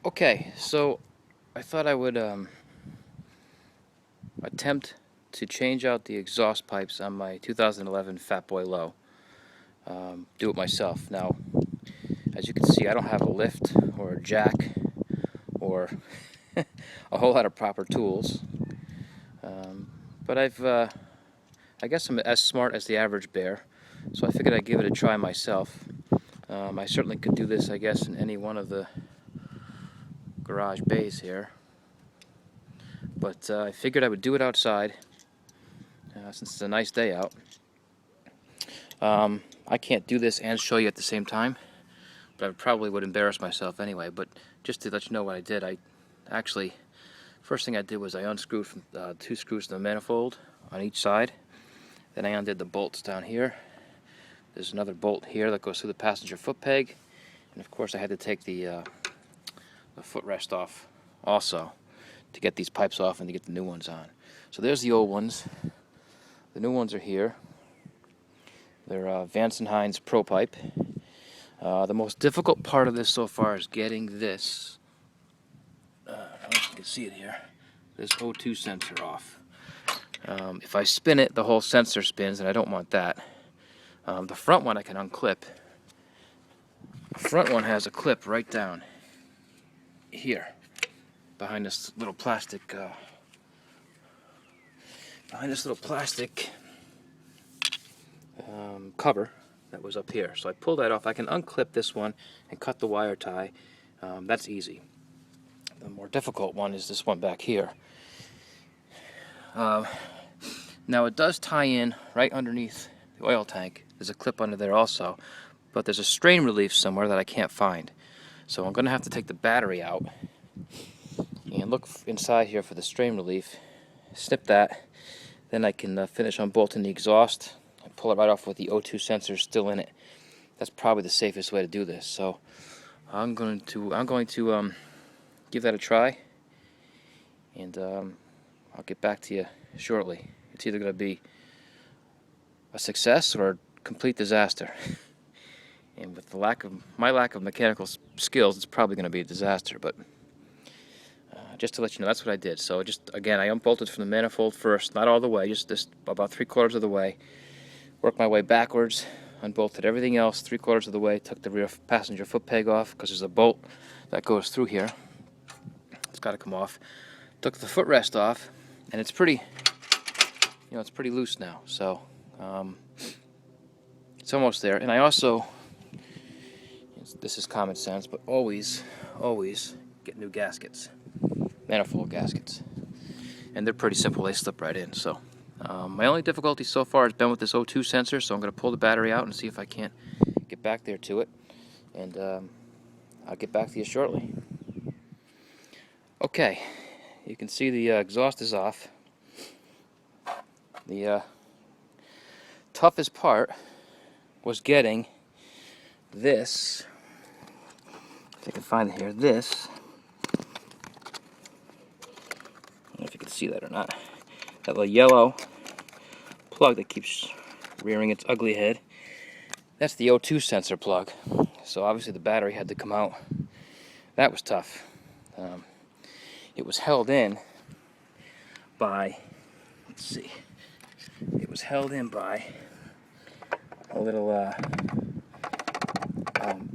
Okay, so I thought I would attempt to change out the exhaust pipes on my 2011 Fatboy Lo. Do it myself. Now, as you can see, I don't have a lift or a jack or a whole lot of proper tools. But I guess I'm as smart as the average bear, so I figured I'd give it a try myself. I certainly could do this, I guess, in any one of the garage bays here. But I figured I would do it outside since it's a nice day out. I can't do this and show you at the same time, but I probably would embarrass myself anyway. But just to let you know what I did, I actually, first thing I did was I unscrewed from, 2 screws to the manifold on each side. Then I undid the bolts down here. There's another bolt here that goes through the passenger foot peg. And of course I had to take the footrest off also to get these pipes off and to get the new ones on. So there's the old ones. The new ones are here. They're Vance & Hines Pro Pipe. The most difficult part of this so far is getting this, I don't know if you can see it here, this O2 sensor off. If I spin it, the whole sensor spins, and I don't want that. The front one I can unclip. The front one has a clip right down here, behind this little plastic, cover that was up here. So I pull that off. I can unclip this one and cut the wire tie. That's easy. The more difficult one is this one back here. Now it does tie in right underneath the oil tank. There's a clip under there also, but there's a strain relief somewhere that I can't find. So I'm going to have to take the battery out and look inside here for the strain relief, snip that, then I can finish unbolting the exhaust and pull it right off with the O2 sensor still in it. That's probably the safest way to do this. So I'm going to give that a try, and I'll get back to you shortly. It's either going to be a success or a complete disaster. And with my lack of mechanical skills, it's probably going to be a disaster. But just to let you know, that's what I did. So just again, I unbolted from the manifold first, not all the way, just about 3/4 of the way. Worked my way backwards, unbolted everything else 3/4 of the way. Took the rear passenger foot peg off because there's a bolt that goes through here. It's got to come off. Took the footrest off, and it's pretty, it's pretty loose now. So it's almost there. And I also, this is common sense, but always get new gaskets, manifold gaskets, and they're pretty simple. They slip right in. So my only difficulty so far has been with this O2 sensor. So I'm going to pull the battery out and see if I can't get back there to it, and I'll get back to you shortly. Okay, you can see the exhaust is off. The toughest part was getting this, if I can find it here, this, I don't know if you can see that or not, that little yellow plug that keeps rearing its ugly head, that's the O2 sensor plug. So obviously the battery had to come out. That was tough. It was held in by, let's see, it was held in by a little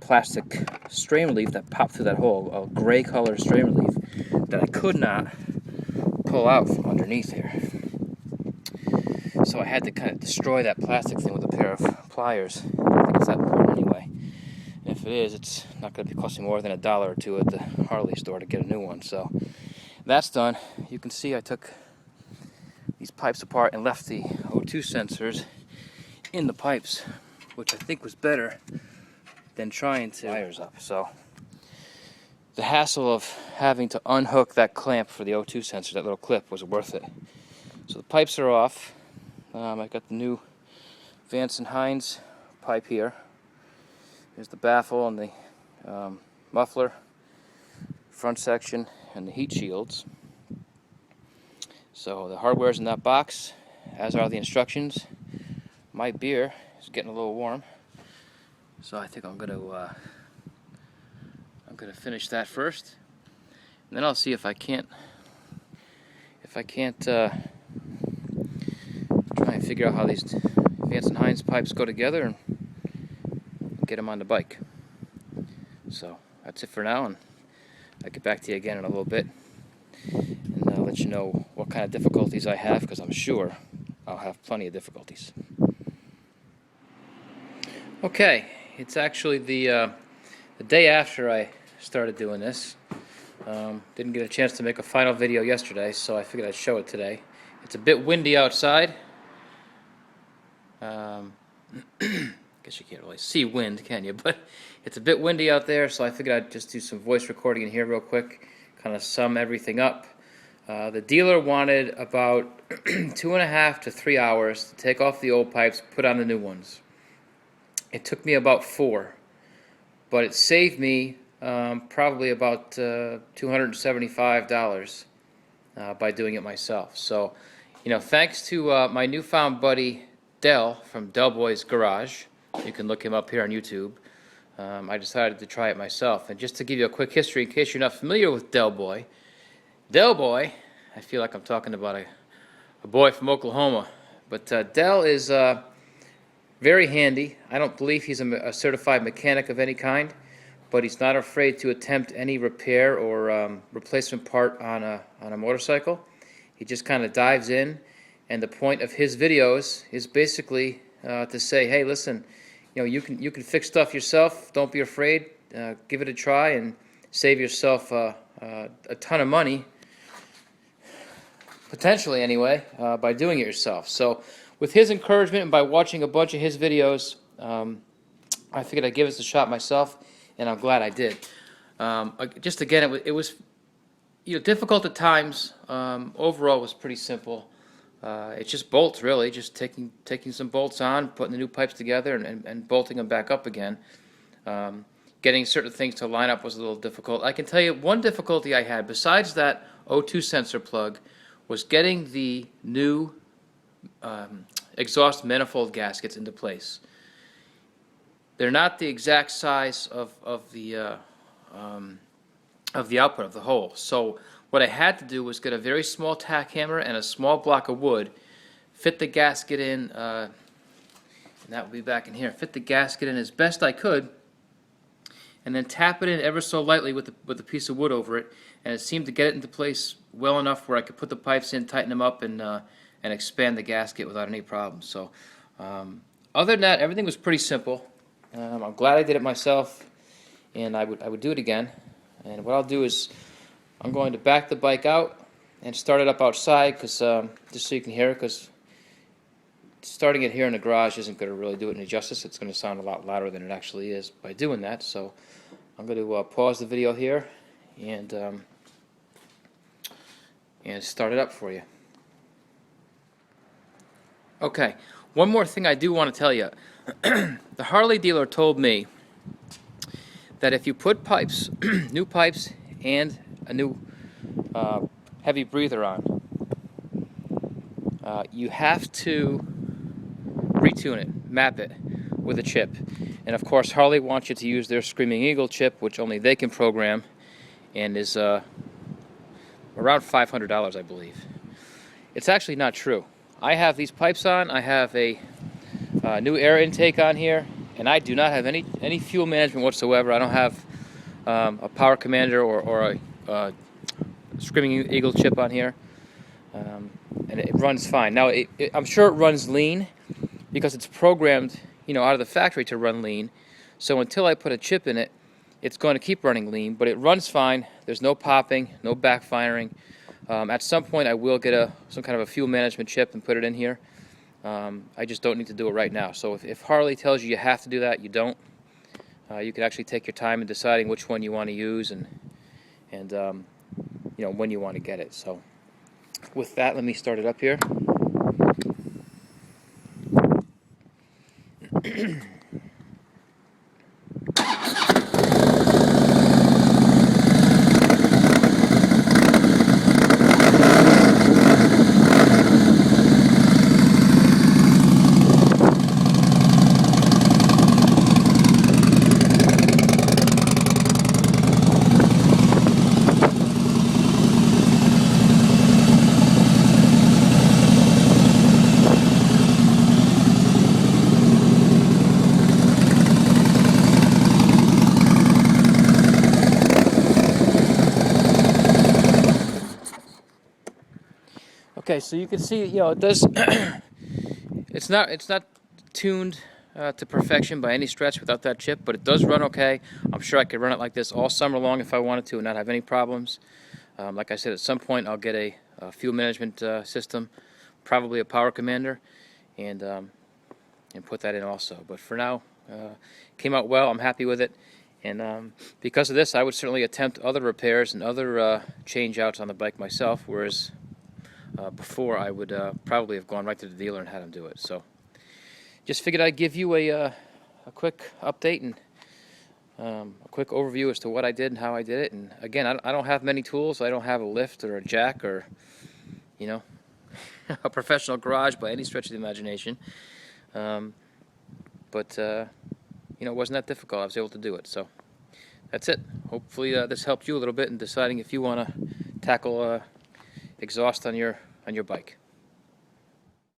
plastic strain relief that popped through that hole, a gray color strain relief that I could not pull out from underneath here. So I had to kind of destroy that plastic thing with a pair of pliers. I think it's that important anyway. And if it is, it's not going to be costing more than $1 or $2 at the Harley store to get a new one. So that's done. You can see I took these pipes apart and left the O2 sensors in the pipes, which I think was better than trying to wires up. So the hassle of having to unhook that clamp for the O2 sensor, that little clip, was worth it. So the pipes are off. I got the new Vance & Hines pipe here. Here's the baffle and the muffler, front section, and the heat shields. So the hardware's in that box, as are the instructions. My beer is getting a little warm, so I think I'm gonna finish that first, then I'll see if I can't try and figure out how these Vance and Hines pipes go together and get them on the bike. So that's it for now, and I'll get back to you again in a little bit, and I'll let you know what kind of difficulties I have, because I'm sure I'll have plenty of difficulties. Okay, it's actually the day after I started doing this. Didn't get a chance to make a final video yesterday, so I figured I'd show it today. It's a bit windy outside. Guess you can't really see wind, can you? But it's a bit windy out there, so I figured I'd just do some voice recording in here real quick, kind of sum everything up. The dealer wanted about 2.5 to 3 hours to take off the old pipes, put on the new ones. It took me about 4, but it saved me probably about $275 by doing it myself. So, you know, thanks to my newfound buddy Del from Del Boy's Garage. You can look him up here on YouTube. I decided to try it myself. And just to give you a quick history, in case you're not familiar with Del Boy, I feel like I'm talking about a boy from Oklahoma, but Del is very handy. I don't believe he's a certified mechanic of any kind, but he's not afraid to attempt any repair or replacement part on a motorcycle. He just kind of dives in, and the point of his videos is basically to say, hey, listen, you know, you can fix stuff yourself. Don't be afraid. Give it a try and save yourself a ton of money, potentially anyway, by doing it yourself. So with his encouragement and by watching a bunch of his videos, I figured I'd give this a shot myself, and I'm glad I did. Just again, it was difficult at times. Overall, it was pretty simple. It's just bolts, really, just taking some bolts on, putting the new pipes together, and bolting them back up again. Getting certain things to line up was a little difficult. I can tell you one difficulty I had, besides that O2 sensor plug, was getting the new exhaust manifold gaskets into place. They're not the exact size of the output of the hole. So what I had to do was get a very small tack hammer and a small block of wood, fit the gasket in, and that would be back in here, fit the gasket in as best I could, and then tap it in ever so lightly with a piece of wood over it, and it seemed to get it into place well enough where I could put the pipes in, tighten them up, and expand the gasket without any problems. So other than that, everything was pretty simple. I'm glad I did it myself, and I would do it again. And what I'll do is I'm going to back the bike out and start it up outside, because just so you can hear it, because starting it here in the garage isn't going to really do it any justice. It's going to sound a lot louder than it actually is by doing that. So I'm going to pause the video here and start it up for you. Okay, one more thing I do want to tell you. The Harley dealer told me that if you put pipes, new pipes, and a new heavy breather on, you have to retune it, map it with a chip. And of course, Harley wants you to use their Screaming Eagle chip, which only they can program, and is around $500, I believe. It's actually not true. I have these pipes on. I have a new air intake on here, and I do not have any fuel management whatsoever. I don't have a power commander or a Screaming Eagle chip on here, and it runs fine. Now, I'm sure it runs lean because it's programmed, out of the factory to run lean. So until I put a chip in it, it's going to keep running lean, but it runs fine. There's no popping, no backfiring. At some point, I will get some kind of a fuel management chip and put it in here. I just don't need to do it right now. So if Harley tells you have to do that, you don't. You can actually take your time in deciding which one you want to use and when you want to get it. So with that, let me start it up here. Okay, so you can see, it does. It's not tuned to perfection by any stretch without that chip, but it does run okay. I'm sure I could run it like this all summer long if I wanted to and not have any problems. Like I said, at some point I'll get a fuel management system, probably a power commander, and put that in also. But for now, came out well. I'm happy with it, and because of this, I would certainly attempt other repairs and other change outs on the bike myself, whereas before I would probably have gone right to the dealer and had him do it. So just figured I'd give you a quick update and a quick overview as to what I did and how I did it. And again, I don't have many tools. I don't have a lift or a jack or, a professional garage by any stretch of the imagination. But it wasn't that difficult. I was able to do it. So that's it. Hopefully this helped you a little bit in deciding if you want to tackle exhaust on your bike.